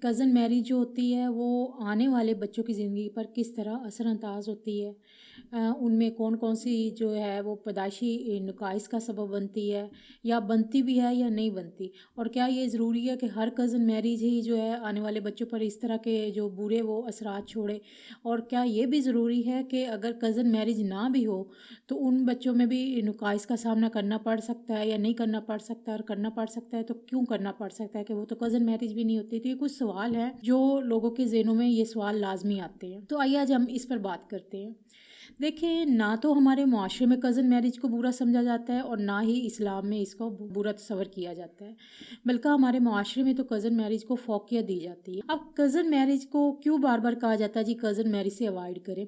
Cousin marriage जो होती है वो आने वाले बच्चों की ज़िंदगी पर किस तरह असरअंदाज होती है। उनमें कौन कौन सी जो है वो पैदाइशी नुकाइस का सबब बनती है या बनती भी है या नहीं बनती, और क्या ये ज़रूरी है कि हर कज़न मैरिज ही जो है आने वाले बच्चों पर इस तरह के जो बुरे वो असरात छोड़े, और क्या ये भी ज़रूरी है कि अगर कज़न मैरिज ना भी हो तो उन बच्चों में भी नुकाइस का सामना करना पड़ सकता है या नहीं करना पड़ सकता है, और करना पड़ सकता है तो क्यों करना पड़ सकता है कि वो तो कज़न मैरिज भी नहीं होती। तो ये कुछ सवाल हैं जो लोगों के ज़हनों में ये सवाल लाजमी आते हैं। तो आइए आज हम इस पर बात करते हैं। देखिए, ना तो हमारे मुआशरे में कज़न मैरिज को बुरा समझा जाता है और ना ही इस्लाम में इसको बुरा तस्वर किया जाता है, बल्कि हमारे मुआशरे में तो कज़न मैरिज को फ़ौक़ियत दी जाती है। अब कज़न मैरिज को क्यों बार बार कहा जाता है जी कज़न मैरिज से अवॉइड करें।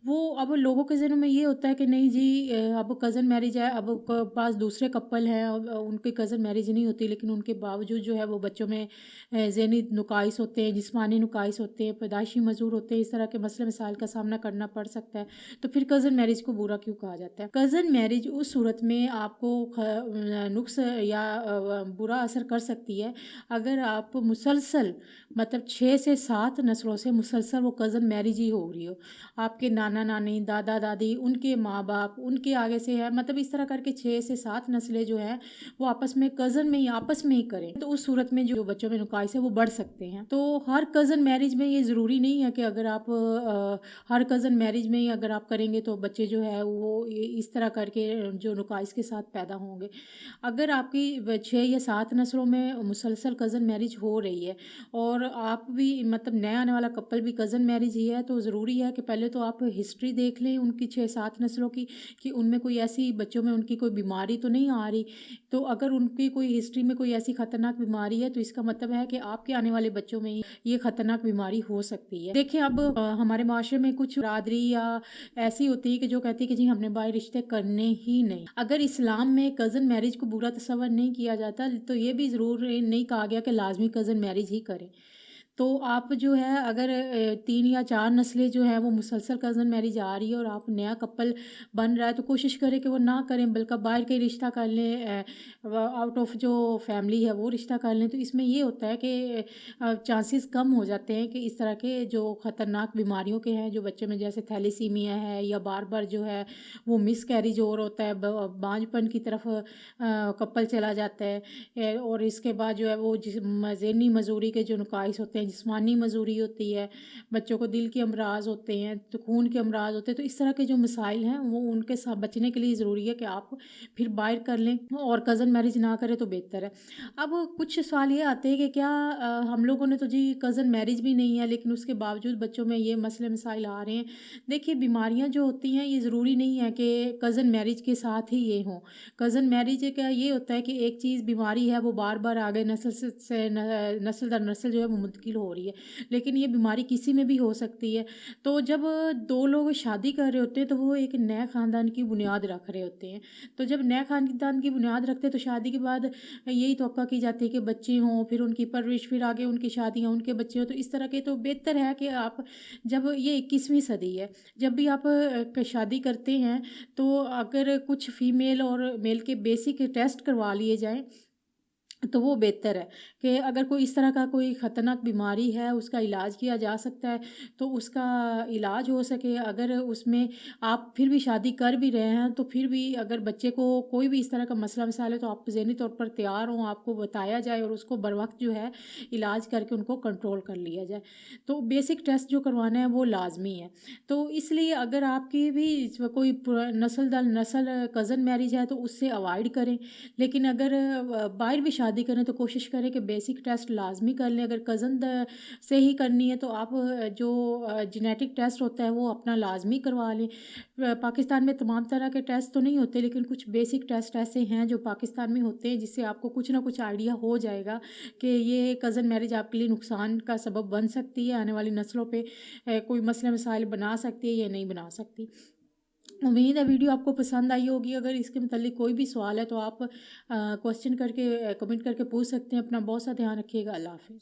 वो अब लोगों के ज़हनों में ये होता है कि नहीं जी, अब कज़न मैरिज है, अब पास दूसरे कपल हैं और उनकी कज़न मैरिज नहीं होती, लेकिन उनके बावजूद जो है वो बच्चों में ज़हनी नुकाइस होते हैं, जिस्मानी नुकाइस होते हैं, पैदाइशी मजूर होते हैं, इस तरह के मसले मसाइल का सामना करना पड़ सकता है। तो फिर कज़न मैरिज को बुरा क्यों कहा जाता है। कज़न मैरिज उस सूरत में आपको नुक्स या बुरा असर कर सकती है अगर आप मुसलसल मतलब 6 से 7 नस्लों से मुसलसल वो कज़न मैरिज ही हो रही हो। आपके नाना नानी, दादा दादी, उनके माँ बाप, उनके आगे से है, मतलब इस तरह करके 6 से 7 नस्लें जो हैं वो आपस में कज़न में ही आपस में ही करें, तो उस सूरत में जो बच्चों में नुकाइस है वो बढ़ सकते हैं। तो हर कज़न मैरिज में ये ज़रूरी नहीं है कि अगर आप हर कज़न मैरिज में ही अगर आप करेंगे तो बच्चे जो है वो इस तरह करके जो नुकाइस के साथ पैदा होंगे। अगर आपकी 6 या 7 नस्लों में मुसलसल कज़न मैरिज हो रही है और आप भी मतलब नया आने वाला कपल भी कज़न मैरिज ही है, तो ज़रूरी है कि पहले तो आप हिस्ट्री देख लें उनकी 6-7 नस्लों की, कि उनमें कोई ऐसी बच्चों में उनकी कोई बीमारी तो नहीं आ रही। तो अगर उनकी कोई हिस्ट्री में कोई ऐसी ख़तरनाक बीमारी है तो इसका मतलब है कि आपके आने वाले बच्चों में ही ये ख़तरनाक बीमारी हो सकती है। देखिए, अब हमारे माशरे में कुछ बरादरी या ऐसी होती है कि जो कहती है कि जी हमने बाहर रिश्ते करने ही नहीं। अगर इस्लाम में कज़न मैरिज को बुरा तस्वर नहीं किया जाता तो ये भी ज़रूर नहीं कहा गया कि लाजमी कज़न मैरिज ही करें। तो आप जो है अगर 3 या 4 नस्लें जो हैं वो मुसलसल कज़न मैरिज आ रही है और आप नया कपल बन रहा है तो कोशिश करें कि वो ना करें, बल्कि बाहर के रिश्ता कर लें, आउट ऑफ जो फैमिली है वो रिश्ता कर लें। तो इसमें ये होता है कि चांसेस कम हो जाते हैं कि इस तरह के जो ख़तरनाक बीमारियों के हैं जो बच्चे में, जैसे थैलेसीमिया है या बार बार जो है वो मिस कैरिज और होता है, बांझपन की तरफ कपल चला जाता है। और इसके बाद जो है वो ज़हनी मजूरी के जो नुकाइस होते हैं, जिस्मानी मजूरी होती है, बच्चों को दिल के अमराज होते हैं, तो खून के अमराज होते हैं। तो इस तरह के जो मसाइल हैं वो उनके साथ बचने के लिए ज़रूरी है कि आप फिर बाहर कर लें और कज़न मैरिज ना करें तो बेहतर है। अब कुछ सवाल ये आते हैं कि क्या हम लोगों ने तो जी कज़न मैरिज भी नहीं है लेकिन उसके बावजूद बच्चों में ये मसले मसाइल आ रहे हैं। देखिए, बीमारियाँ जो होती हैं ये ज़रूरी नहीं है कि कज़न मैरिज के साथ ही ये हों। कज़न मैरिज का ये होता है कि एक चीज़ बीमारी है वो बार बार आगे नस्ल से नस्ल दर नस्ल जो है वो मुंतकिल हो रही है, लेकिन ये बीमारी किसी में भी हो सकती है। तो जब 2 लोग शादी कर रहे होते हैं तो वो एक नए ख़ानदान की बुनियाद रख रहे होते हैं। तो जब नए ख़ानदान की बुनियाद रखते हैं तो शादी के बाद यही तवक्को की जाती है कि बच्चे हों, फिर उनकी परवरिश, फिर आगे उनकी शादियाँ, उनके बच्चे हों। तो इस तरह के तो बेहतर है कि आप, जब ये 21वीं सदी है, जब भी आप शादी करते हैं तो अगर कुछ फ़ीमेल और मेल के बेसिक टेस्ट करवा लिए जाएँ तो वो बेहतर है कि अगर कोई इस तरह का कोई ख़तरनाक बीमारी है उसका इलाज किया जा सकता है तो उसका इलाज हो सके। अगर उसमें आप फिर भी शादी कर भी रहे हैं तो फिर भी अगर बच्चे को कोई भी इस तरह का मसला मसाइल है तो आप ज़हनी तौर पर तैयार हों, आपको बताया जाए और उसको बर वक्त जो है इलाज करके उनको कंट्रोल कर लिया जाए। तो बेसिक टेस्ट जो करवाना है वो लाजमी है। तो इसलिए अगर आपकी भी कोई नस्ल दर नस्ल कज़न मैरिज है तो उससे अवॉइड करें, लेकिन अगर बाहर भी शादी करें तो कोशिश करें कि बेसिक टेस्ट लाजमी कर लें। अगर कज़न से ही करनी है तो आप जो जेनेटिक टेस्ट होता है वो अपना लाजमी करवा लें। पाकिस्तान में तमाम तरह के टेस्ट तो नहीं होते लेकिन कुछ बेसिक टेस्ट ऐसे हैं जो पाकिस्तान में होते हैं जिससे आपको कुछ ना कुछ आइडिया हो जाएगा कि ये कज़न मैरिज आपके लिए नुकसान का सबब बन सकती है, आने वाली नस्लों पे कोई मसले मसाइल बना सकती है या नहीं बना सकती। उम्मीद है वीडियो आपको पसंद आई होगी। अगर इसके मतलब कोई भी सवाल है तो आप क्वेश्चन करके कमेंट करके पूछ सकते हैं। अपना बहुत सा ध्यान रखिएगा। अल्लाह हाफ़िज़।